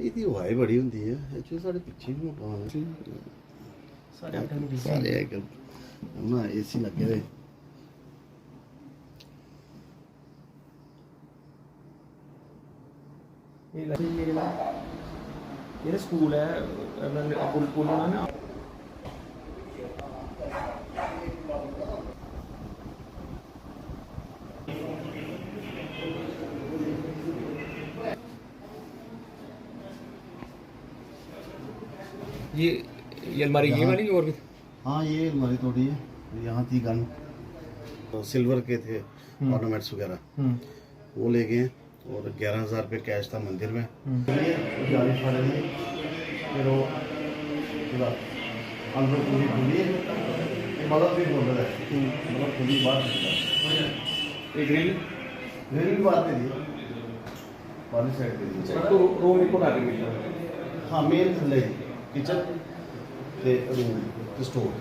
ਇਹਦੀ ਹਵਾਈ ਬੜੀ ਹੁੰਦੀ ਹੈ ਐਕਚੁਅਲੀ ਸਾਡੇ ਪਿੱਛੇ ਵੀ ਮਕਾਨ ਹੈ ਸਾਰੇ ਹੈ ਕਿ ਨਾ ਏਸੀ ਲੱਗੇ ਹੋਏ ये स्कूल है पुल ना ये अलमारी ये वाली और भी हाँ ये अलमारी तोड़ी है यहाँ थी गन तो सिल्वर के थे ऑर्नामेंट्स वगैरह वो ले गए और 11,000 रुपये कैश था मंदिर में गाड़ी फाड़े में फिर वो अंदर पूरी खुली मतलब भी बोल रहा है मतलब खुली बात ग्रिल भी बात दे दी वाली साइड दे दी तो रूम रिपोर्ट आ गई हाँ मेन थले किचन ते रूम ते स्टोर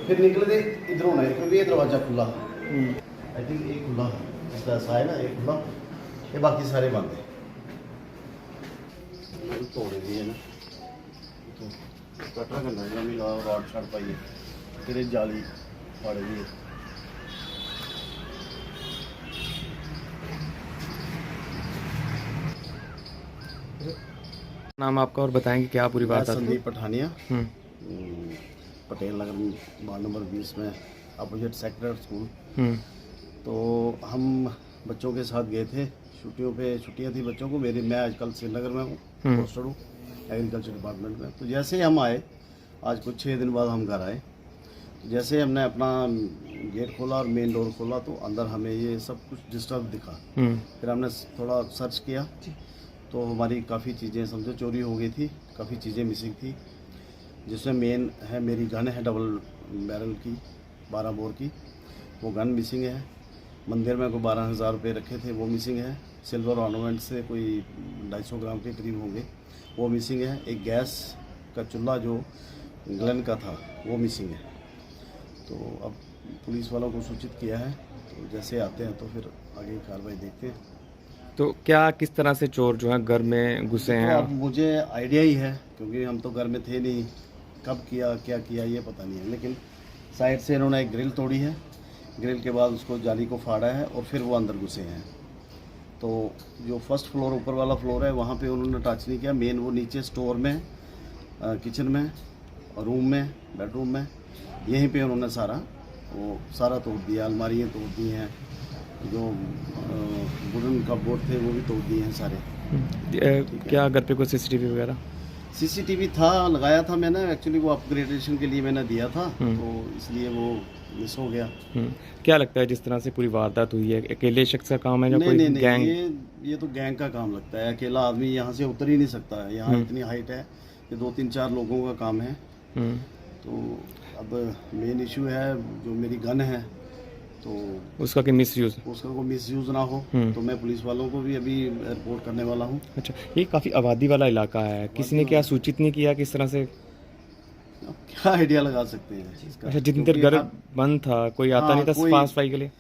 फिर निकले थे इधरों ना क्योंकि ये दरवाजा खुला आई थिंक एक खुला है इसका ऐसा है ना एक खुला ये बाकी सारे बंद है तोड़े दिए ना तो कटरा करना है मिला रॉड शॉट पाइए फिर जाली फाड़े दिए नाम आपका और बताएंगे क्या पूरी बात है। संदीप पठानिया पटेल नगर वार्ड नंबर 20 में अपोजिट सेक्टर स्कूल। तो हम बच्चों के साथ गए थे छुट्टियां थी बच्चों को मेरी मैं आजकल श्रीनगर में हूँ पोस्टेड हूँ एग्रीकल्चर डिपार्टमेंट में। तो जैसे ही हम आए आज कुछ 6 दिन बाद हम घर आए जैसे ही हमने अपना गेट खोला और मेन डोर खोला तो अंदर हमें ये सब कुछ डिस्टर्ब दिखा। फिर हमने थोड़ा सर्च किया तो हमारी काफ़ी चीज़ें समझो चोरी हो गई थी काफ़ी चीज़ें मिसिंग थी जिसमें मेन है मेरी गन है डबल बैरल की 12 बोर की वो गन मिसिंग है। मंदिर में कोई 12,000 रुपये रखे थे वो मिसिंग है। सिल्वर ऑर्नामेंट से कोई 250 ग्राम के करीब होंगे वो मिसिंग है। एक गैस का चूल्हा जो ग्लेन का था वो मिसिंग है। तो अब पुलिस वालों को सूचित किया है तो जैसे आते हैं तो फिर आगे की कार्रवाई देखते हैं। तो क्या किस तरह से चोर जो है घर में घुसे हैं? अब मुझे आइडिया ही है क्योंकि हम तो घर में थे नहीं कब किया क्या किया ये पता नहीं है लेकिन साइड से इन्होंने एक ग्रिल तोड़ी है। ग्रिल के बाद उसको जाली को फाड़ा है और फिर वो अंदर घुसे हैं। तो जो फर्स्ट फ्लोर ऊपर वाला फ्लोर है वहाँ पे उन्होंने टच नहीं किया। मेन वो नीचे स्टोर में किचन में रूम में बेडरूम में यहीं पे उन्होंने सारा तोड़ दिया। अलमारियाँ तोड़ दी हैं जो वुडन कपबोर्ड थे वो भी तोड़ दिए हैं सारे। क्या घर पे कोई सीसीटीवी वगैरह? सीसीटीवी था लगाया था मैंने एक्चुअली वो अपग्रेडेशन के लिए मैंने दिया था तो इसलिए वो मिस हो गया। क्या लगता है जिस तरह से पूरी वारदात हुई है अकेले शख्स का काम है या कोई नहीं, गैंग? ये तो गैंग का काम लगता है। अकेला आदमी यहाँ से उतर ही नहीं सकता है। यहाँ इतनी हाइट है ये 2-3-4 लोगों का काम है। तो अब मेन इशू है जो मेरी गन है तो उसका कोई मिसयूज ना हो तो मैं पुलिस वालों को भी अभी रिपोर्ट करने वाला हूँ। अच्छा ये काफ़ी आबादी वाला इलाका है किसी ने क्या सूचित नहीं किया किस तरह से? क्या आइडिया लगा सकते हैं इसका? अच्छा जितनी देर घर बंद था कोई आता नहीं था साफ सफाई के लिए?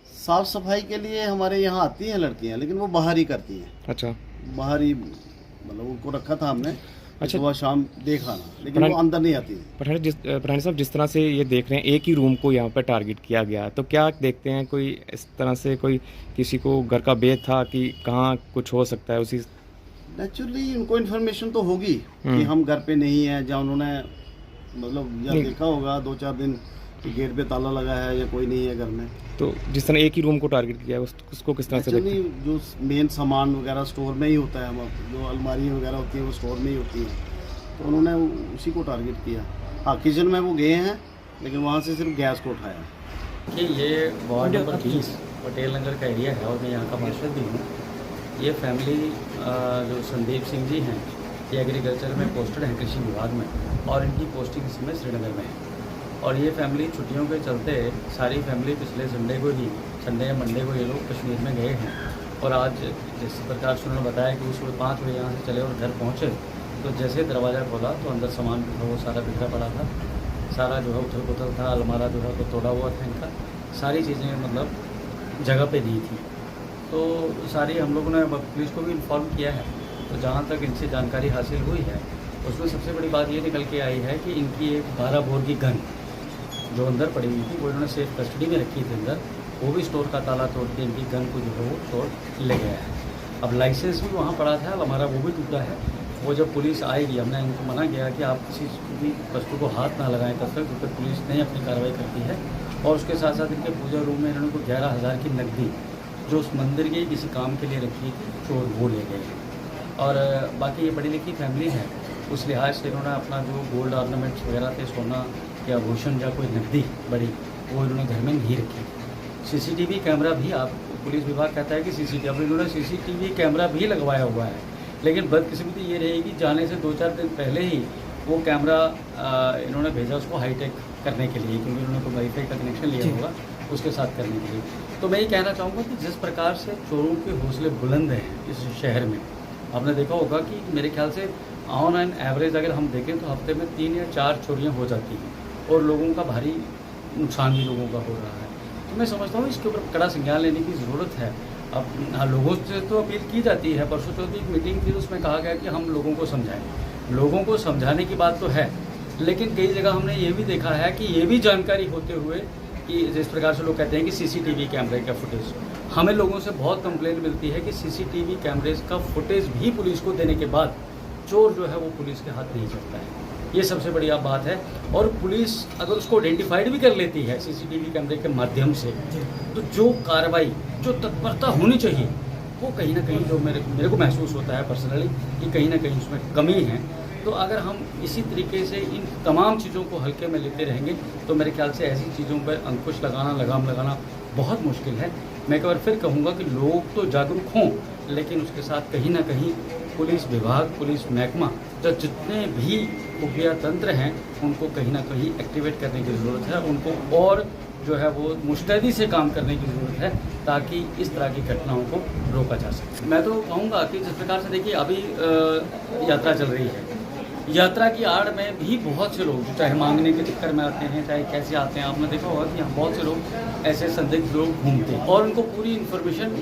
साफ सफाई के लिए हमारे यहाँ आती हैं लड़कियाँ लेकिन वो बाहर ही करती हैं। अच्छा बाहर ही मतलब उनको रखा था हमने। अच्छा सुबह शाम देखा ना लेकिन वो अंदर नहीं आती। पठानी साहब जिस तरह से ये देख रहे हैं एक ही रूम को यहाँ पर टारगेट किया गया तो क्या देखते हैं कोई इस तरह से कोई किसी को घर का बेद था कि कहाँ कुछ हो सकता है उसी? नेचुरली उनको इन्फॉर्मेशन तो होगी कि हम घर पे नहीं है या उन्होंने मतलब या देखा होगा 2-4 दिन कि गेट पे ताला लगा है या कोई नहीं है घर में। तो जिस तरह एक ही रूम को टारगेट किया है उसको किस तरह से देखते हैं? जो मेन सामान वगैरह स्टोर में ही होता है जो अलमारी वगैरह होती है वो स्टोर में ही होती है तो उन्होंने उसी को टारगेट किया। हाँ किचन में वो गए हैं लेकिन वहाँ से सिर्फ गैस को उठाया। कि ये वार्ड नंबर 20 पटेल नगर का एरिया है और मैं यहाँ का मार्शल भी हूँ। ये फैमिली जो संदीप सिंह जी हैं ये एग्रीकल्चर में पोस्टेड हैं कृषि विभाग में और इनकी पोस्टिंग इस समय श्रीनगर में है। और ये फैमिली छुट्टियों के चलते सारी फैमिली पिछले संडे या मंडे को ये लोग कश्मीर में गए हैं। और आज जिस प्रकार से उन्होंने बताया कि सुबह 5 बजे यहाँ से चले और घर पहुँचे तो जैसे दरवाज़ा खोला तो अंदर सामान वो सारा बिखरा पड़ा था। सारा जो है उथल पुथल था। अलमारा जो है तो तोड़ा हुआ था इनका। सारी चीज़ें मतलब जगह पे दी थी। तो सारी हम लोगों ने पुलिस को भी इन्फॉर्म किया है तो जहाँ तक इनसे जानकारी हासिल हुई है उसमें सबसे बड़ी बात ये निकल के आई है कि इनकी एक 12 बोर की गन जो अंदर पड़ी हुई थी वो इन्होंने सेफ कस्टडी में रखी थी अंदर, वो भी स्टोर का ताला तोड़ के इनकी गन को जो है वो तोड़ ले गया है। अब लाइसेंस भी वहाँ पड़ा था, अब हमारा वो भी टूटा है। वो जब पुलिस आएगी, हमने इनको मना किया कि आप किसी भी वस्तु को हाथ ना लगाएं तब तक, क्योंकि पुलिस नहीं अपनी कार्रवाई करती है। और उसके साथ साथ इनके पूजा रूम में इन्होंने को 11,000 की नकदी जो उस मंदिर के किसी काम के लिए रखी थी चोर वो ले गए। और बाकी ये पढ़ी लिखी फैमिली है, उस लिहाज से इन्होंने अपना जो गोल्ड ऑर्नामेंट्स वगैरह थे, सोना या आभूषण या कोई नकदी बड़ी, वो इन्होंने घर में नहीं रखी। सीसीटीवी कैमरा भी, आप पुलिस विभाग कहता है कि सीसीटीवी, इन्होंने सीसीटीवी कैमरा भी लगवाया हुआ है, लेकिन बदकिस्मती ये रहेगी जाने से 2-4 दिन पहले ही वो कैमरा इन्होंने भेजा उसको हाईटेक करने के लिए, क्योंकि उन्होंने तो वाईफाई का कनेक्शन लिया होगा उसके साथ करने के लिए। तो मैं ये कहना चाहूँगा कि जिस प्रकार से चोरों के हौसले बुलंद हैं इस शहर में, आपने देखा होगा कि मेरे ख्याल से ऑन एन एवरेज अगर हम देखें तो हफ्ते में 3 या 4 चोरियाँ हो जाती हैं और लोगों का भारी नुकसान भी लोगों का हो रहा है। तो मैं समझता हूँ इसके ऊपर कड़ा संज्ञान लेने की ज़रूरत है। अब हाँ, लोगों से तो अपील की जाती है। परसों चौथी एक मीटिंग थी, उसमें कहा गया कि हम लोगों को समझाएं। लोगों को समझाने की बात तो है, लेकिन कई जगह हमने ये भी देखा है कि ये भी जानकारी होते हुए कि जिस प्रकार से लोग कहते हैं कि सीसीटीवी कैमरे का फुटेज, हमें लोगों से बहुत कंप्लेंट मिलती है कि सीसीटीवी कैमरेज का फुटेज भी पुलिस को देने के बाद चोर जो है वो पुलिस के हाथ नहीं चलता है। ये सबसे बड़ी बात है। और पुलिस अगर उसको आइडेंटिफाइड भी कर लेती है सीसीटीवी कैमरे के माध्यम से, तो जो कार्रवाई, जो तत्परता होनी चाहिए, वो कहीं ना कहीं जो मेरे को महसूस होता है पर्सनली कि कहीं ना कहीं उसमें कमी है। तो अगर हम इसी तरीके से इन तमाम चीज़ों को हल्के में लेते रहेंगे तो मेरे ख्याल से ऐसी चीज़ों पर अंकुश लगाना, लगाम लगाना बहुत मुश्किल है। मैं एक बार फिर कहूँगा कि लोग तो जागरूक हों, लेकिन उसके साथ कहीं ना कहीं पुलिस विभाग, पुलिस महकमा, जो जितने भी खुफिया तंत्र हैं उनको कहीं ना कहीं एक्टिवेट करने की ज़रूरत है। उनको और जो है वो मुस्तैदी से काम करने की ज़रूरत है ताकि इस तरह की घटनाओं को रोका जा सके। मैं तो कहूँगा कि जिस प्रकार से देखिए अभी यात्रा चल रही है, यात्रा की आड़ में भी बहुत से लोग चाहे मांगने के चक्कर में आते हैं, चाहे कैसे आते हैं, आपने देखा होगा कि यहाँ बहुत से लोग ऐसे संदिग्ध लोग घूमते हैं और उनको पूरी इन्फॉर्मेशन,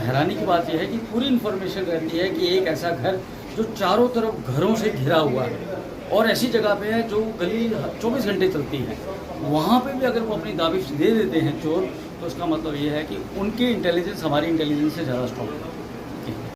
हैरानी की बात यह है कि पूरी इन्फॉर्मेशन रहती है कि एक ऐसा घर जो चारों तरफ घरों से घिरा हुआ है और ऐसी जगह पे है जो गली 24 घंटे चलती है, वहाँ पे भी अगर वो अपनी दाबिश दे देते हैं चोर, तो उसका मतलब ये है कि उनकी इंटेलिजेंस हमारी इंटेलिजेंस से ज़्यादा स्ट्रॉन्ग है।